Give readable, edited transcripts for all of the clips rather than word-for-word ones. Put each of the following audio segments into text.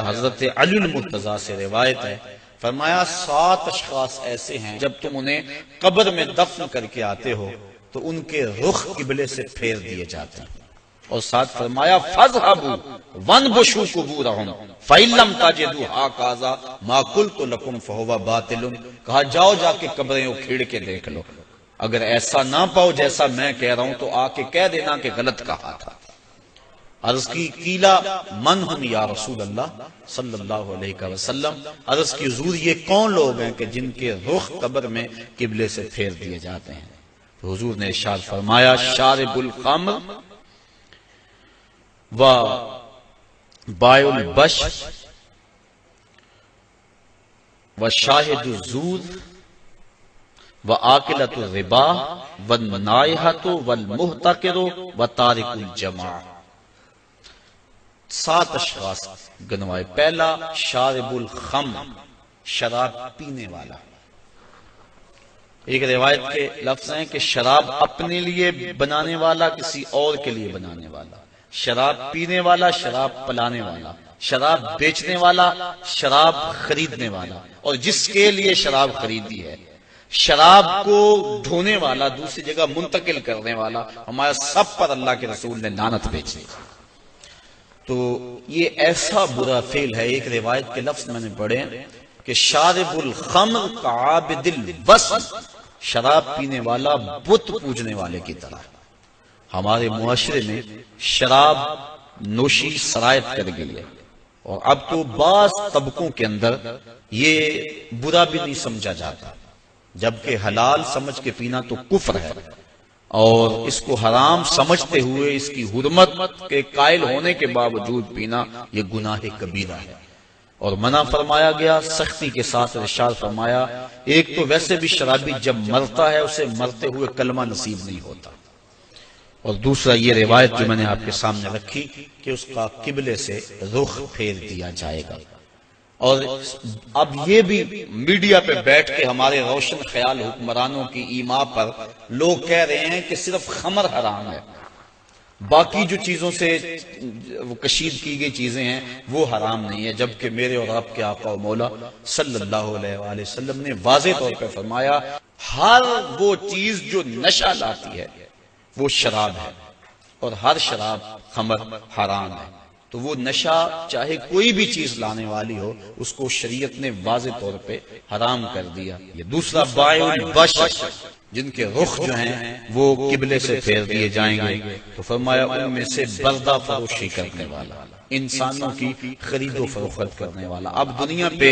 حضرت علی المرتضیٰ سے روایت ہے، فرمایا 7 اشخاص ایسے ہیں جب تم انہیں قبر میں دفن کر کے آتے ہو تو ان کے رخ قبلے سے پھیر دیے جاتے ہیں، اور ساتھ فرمایا فَاذْهَبُوا وَانْبُشُوا قُبُورَهُمْ فَإِن لَّمْ تَجِدُوا هَكَذَا مَا قُلْتُ لَكُمْ فَهُوَ بَاطِلٌ، کہا جاؤ جا کے قبریں اکھیڑ کے دیکھ لو، اگر ایسا نہ پاؤ جیسا میں کہہ رہا ہوں تو آ کے کہہ دینا کہ غلط کہا تھا۔ عرض کی قیلا من ہم یا رسول اللہ صلی اللہ علیہ وسلم، عرض کی حضور یہ کون لوگ ہیں کہ جن کے رخ قبر میں قبلے سے پھیر دیے جاتے ہیں؟ تو حضور نے ارشاد فرمایا شارب الخمر و بائع البش و شاہد الزور و آکلۃ الربا و النائحۃ والمحتقر و تارک الجماع۔ 7 اشخاص گنوائے۔ پہلا شارب الخمر، شراب پینے والا۔ ایک روایت کے لفظ ہیں کہ شراب اپنے لیے بنانے والا، کسی اور کے لیے بنانے والا، شراب پینے والا، شراب پلانے والا، شراب بیچنے والا، شراب خریدنے والا، اور جس کے لیے شراب خریدی ہے، شراب کو ڈھونے والا، دوسری جگہ منتقل کرنے والا، ہمارا سب پر اللہ کے رسول نے لعنت بھیجی۔ تو یہ ایسا برا فعل ہے۔ ایک روایت کے لفظ میں نے پڑھے کہ شارب الخمر کعابد الوثن، شراب پینے والا بت پوجنے والے کی طرح۔ ہمارے معاشرے میں شراب نوشی سرایت کر گئی ہے، اور اب تو بعض طبقوں کے اندر یہ برا بھی نہیں سمجھا جاتا، جبکہ حلال سمجھ کے پینا تو کفر ہے، اور اس کو حرام سمجھتے ہوئے اس کی حرمت کے قائل ہونے کے باوجود پینا یہ گناہ کبیرہ ہے، اور منع فرمایا گیا سختی کے ساتھ۔ ارشاد فرمایا ایک تو ویسے بھی شرابی جب مرتا ہے اسے مرتے ہوئے کلمہ نصیب نہیں ہوتا، اور دوسرا یہ روایت جو میں نے آپ کے سامنے رکھی کہ اس کا قبلے سے رخ پھیر دیا جائے گا۔ اور اب یہ بھی میڈیا پہ بیٹھ کے ہمارے روشن خیال حکمرانوں کی ایما پر لوگ کہہ رہے ہیں کہ صرف خمر حرام ہے، باقی جو چیزوں سے کشید کی گئی چیزیں ہیں وہ حرام نہیں ہے، جبکہ میرے اور آپ کے آقا و مولا صلی اللہ علیہ وآلہ وسلم نے واضح طور پہ فرمایا ہر وہ چیز جو نشہ لاتی ہے وہ شراب ہے، اور ہر شراب خمر حرام ہے۔ تو وہ نشہ چاہے کوئی بھی چیز لانے والی ہو اس کو شریعت نے واضح طور پہ حرام کر دیا۔ یہ دوسرا بائع البش، جن کے رخ جو ہیں وہ قبلے سے پھیر دیے جائیں گے، تو فرمایا ان میں سے بردہ فروشی کرنے والا، انسانوں کی خرید و فروخت کرنے والا۔ اب دنیا پہ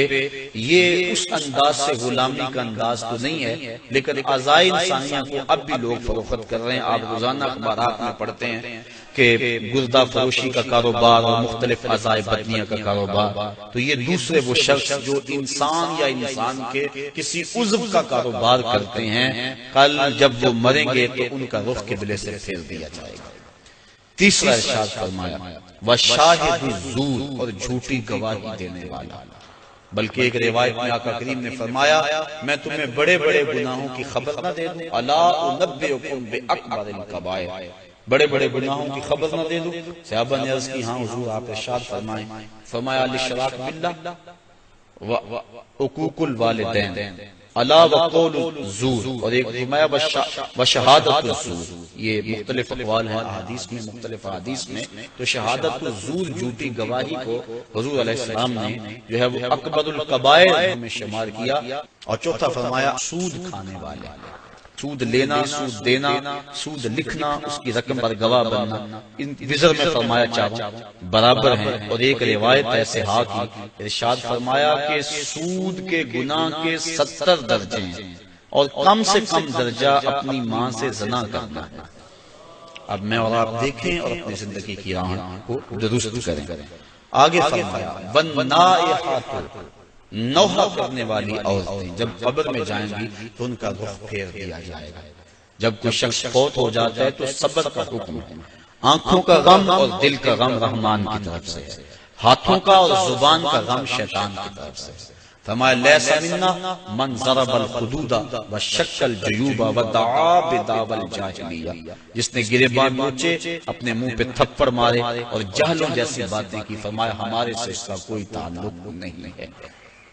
یہ اس انداز سے غلامی کا انداز تو نہیں ہے، لیکن اعضائے انسانیہ کو اب بھی لوگ فروخت کر رہے ہیں۔ آپ روزانہ اخبارات میں پڑھتے ہیں کہ گردہ فروشی کا کاروبار اور مختلف اعضائے بدنیہ کا کاروبار۔ تو یہ دوسرے وہ شخص جو انسان یا انسان کے کسی عضو کا کاروبار کرتے ہیں، کل جب وہ مریں گے تو ان کا رخ قبلے سے پھیر دیا جائے گا۔ تیسرا ارشاد فرمایا وشاہد الزور، اور جھوٹی گواہی دینے والا۔ بلکہ ایک روایت میں آقا کریم نے فرمایا میں تمہیں بڑے بڑے گناہوں کی خبر نہ دے دوں؟ الا انبئکم باکبر الکبائر، بڑے بڑے گناہوں کی خبر نہ دے دوں؟ صحابہ نے عرض کی ہاں حضور آپ ارشاد فرمائیں۔ فرمایا الاشراک باللہ وعقوق الوالدین الا وقول الزور، اور ایک فرمایا وشہادت الزور۔ یہ مختلف اقوال ہیں احادیث میں، مختلف احادیث میں، تو شہادت الزور جھوٹی گواہی کو حضور علیہ السلام نے جو ہے وہ اکبر الکبائر میں شمار کیا۔ اور چوتھا فرمایا سود کھانے والے، سود لینا، سود دینا، سود لکھنا، اس کی رقم پر گواہ بننا، ان وزر میں فرمایا چاروں برابر ہیں۔ اور ایک روایت ہے صحاح کی، ارشاد فرمایا کہ سود کے گناہ کے 70 درجے ہیں، اور کم سے کم درجہ اپنی ماں سے زنا کرنا ہے۔ اب میں اور آپ دیکھیں اور اپنی زندگی کی راہ کو درست کریں۔ آگے فرمایا وَالنَّائِحَةُ، نوحہ کرنے والی عورتیں جب قبر میں جائیں گی تو ان کا رخ پھیر دیا جائے گا۔ جب کوئی شخص فوت ہو جاتا ہے تو صبر کا حکم ہے۔ آنکھوں کا غم اور دل کا غم رحمان کی طرف سے ہے، ہاتھوں کا اور زبان کا غم شیطان کی طرف سے۔ فرمایا لیس منا من ضرب الخدود وشق الجیوب ودعا بدعوی الجاہلیہ، جس نے گریباں نوچے، اپنے منہ پہ تھپڑ مارے اور جہلوں جیسی باتیں کی، فرمایا ہمارے سے اس کا کوئی تعلق نہیں ہے۔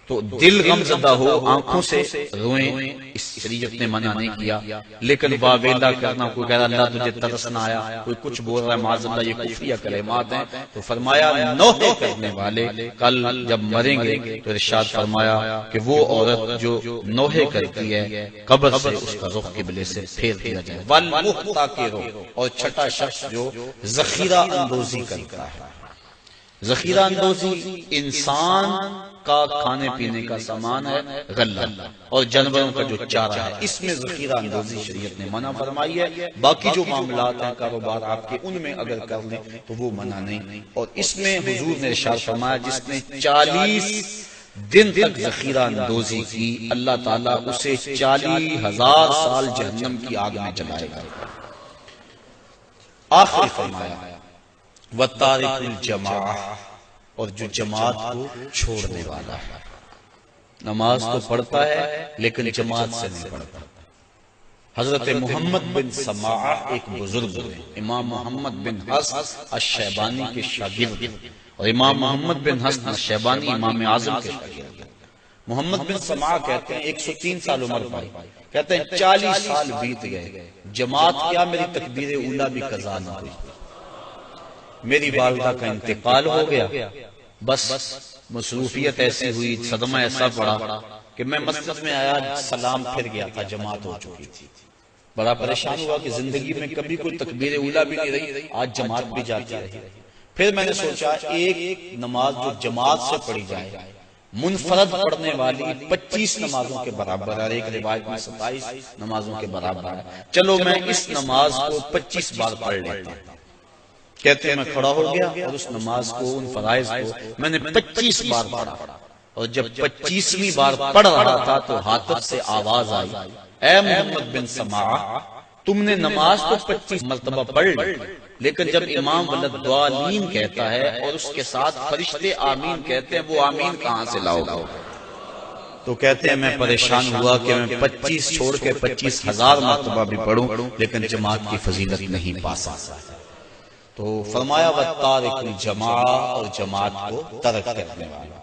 تو دل غم زدہ ہو، آنکھوں سے روئیں، اس شریعت نے منع نہیں کیا، لیکن واویلا کرنا، کوئی کہہ رہا اللہ تجھے ترس نہ آیا، کوئی کچھ بول رہا ہے معاذ اللہ، یہ کفریہ کلمات ہیں، تو فرمایا نوحے کرنے والے کل جب مریں گے تو ارشاد فرمایا کہ وہ عورت جو نوحے کرتی ہے قبر سے اس کا رخ قبلے سے پھیر دیا جائے، والمحتکر، اور چھٹا شخص جو ذخیرہ اندوزی کرتا ہے۔ ذخیرہ اندوزی انسان کا کھانے پینے کا سامان ہے، غلہ، اور جانوروں کا جو چارہ ہے، اس میں ذخیرہ اندوزی شریعت نے منع فرمائی ہے۔ باقی جو معاملات ہیں کاروبار آپ کے، ان میں اگر کر لیں تو وہ منع نہیں۔ اور اس میں حضور نے ارشاد فرمایا جس نے 40 دن تک ذخیرہ اندوزی کی، اللہ تعالیٰ اسے 40,000 سال جہنم کی آگ میں جلائے گا۔ آخر فرمایا وَتَارِكُ الْجَمَاعَةِ، اور جو جماعت کو چھوڑنے والا ہے، نماز تو پڑھتا ہے لیکن جماعت سے نہیں پڑھتا۔ حضرت محمد بن سماعہ ایک بزرگ ہیں، امام محمد بن حسن الشیبانی کے شاگرد، اور امام محمد بن حسن الشیبانی امام اعظم کے شاگرد۔ محمد بن سماعہ کہتے ہیں 103 سال عمر پائی، کہتے ہیں 40 سال بیت گئے، جماعت کیا میری تکبیر اولیٰ بھی قضا نہ ہوئی، میری والدہ کا انتقال ہو گیا، بس مصروفیت ایسی ہوئی، صدمہ ایسا پڑا کہ میں مسجد میں آیا، سلام پھر گیا تھا، جماعت ہو چکی تھی، بڑا پریشان ہوا کہ زندگی میں کبھی کوئی تکبیر اولیٰ بھی نہیں رہی، آج جماعت بھی جاتی رہی۔ پھر میں نے سوچا ایک نماز جو جماعت سے پڑھی جائے، منفرد پڑھنے والی 25 نمازوں کے برابر ہے، ایک روایت میں 27 نمازوں کے برابر ہے، چلو میں اس نماز کو 25 بار پڑھ لیتا ہوں۔ کہتے ہیں میں کھڑا ہو گیا اور اس نماز کو، ان فرائض کو میں نے 25 بار پڑھا، اور جب 25ویں بار پڑھ رہا تھا تو ہاتف سے آواز آئی، اے محمد بن سماعہ تم نے نماز تو 25 مرتبہ پڑھ لی، لیکن جب امام ولدالضالین کہتا ہے اور اس کے ساتھ فرشتے آمین کہتے ہیں، وہ آمین کہاں سے لاؤ گا؟ تو کہتے ہیں میں پریشان ہوا کہ میں 25 چھوڑ کے 25,000 مرتبہ بھی پڑھوں لیکن جماعت کی فضیلت نہیں پا سکتا۔ تو فرمایا وَتَارِكُ الْجَمَاعَةِ، اور جماعت کو ترک کرنے والا۔